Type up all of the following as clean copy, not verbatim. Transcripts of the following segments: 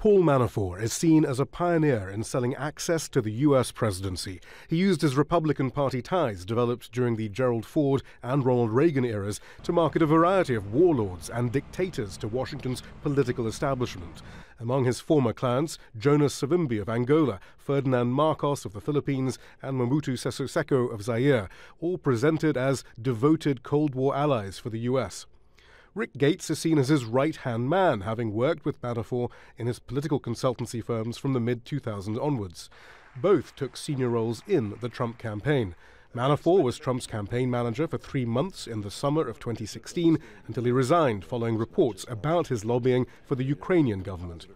Paul Manafort is seen as a pioneer in selling access to the U.S. presidency. He used his Republican Party ties developed during the Gerald Ford and Ronald Reagan eras to market a variety of warlords and dictators to Washington's political establishment. Among his former clients, Jonas Savimbi of Angola, Ferdinand Marcos of the Philippines, and Mobutu Sese Seko of Zaire, all presented as devoted Cold War allies for the U.S. Rick Gates is seen as his right-hand man, having worked with Manafort in his political consultancy firms from the mid-2000s onwards. Both took senior roles in the Trump campaign. Manafort was Trump's campaign manager for 3 months in the summer of 2016 until he resigned following reports about his lobbying for the Ukrainian government.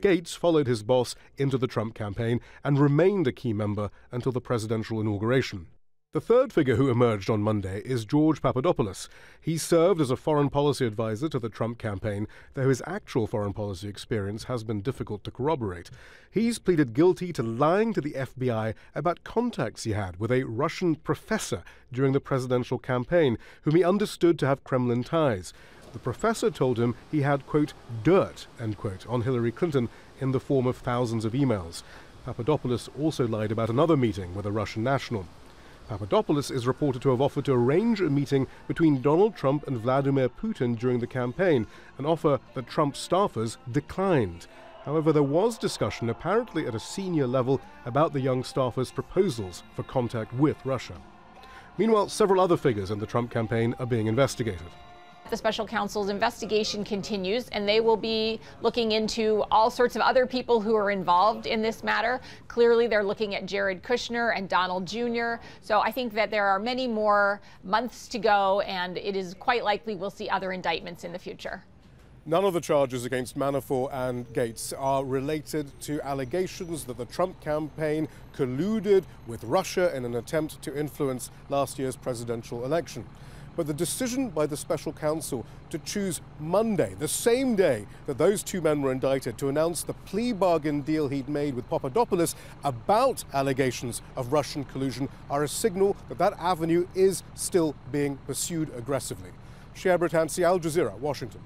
Gates followed his boss into the Trump campaign and remained a key member until the presidential inauguration. The third figure who emerged on Monday is George Papadopoulos. He served as a foreign policy advisor to the Trump campaign, though his actual foreign policy experience has been difficult to corroborate. He's pleaded guilty to lying to the FBI about contacts he had with a Russian professor during the presidential campaign, whom he understood to have Kremlin ties. The professor told him he had, quote, dirt, end quote, on Hillary Clinton in the form of thousands of emails. Papadopoulos also lied about another meeting with a Russian national. Papadopoulos is reported to have offered to arrange a meeting between Donald Trump and Vladimir Putin during the campaign, an offer that Trump's staffers declined. However, there was discussion, apparently at a senior level, about the young staffers' proposals for contact with Russia. Meanwhile, several other figures in the Trump campaign are being investigated. The special counsel's investigation continues, and they will be looking into all sorts of other people who are involved in this matter. Clearly, they're looking at Jared Kushner and Donald Jr. So I think that there are many more months to go, and it is quite likely we'll see other indictments in the future. None of the charges against Manafort and Gates are related to allegations that the Trump campaign colluded with Russia in an attempt to influence last year's presidential election. But the decision by the special counsel to choose Monday, the same day that those two men were indicted, to announce the plea bargain deal he'd made with Papadopoulos about allegations of Russian collusion are a signal that that avenue is still being pursued aggressively. Shihab, Rattansi, Al Jazeera, Washington.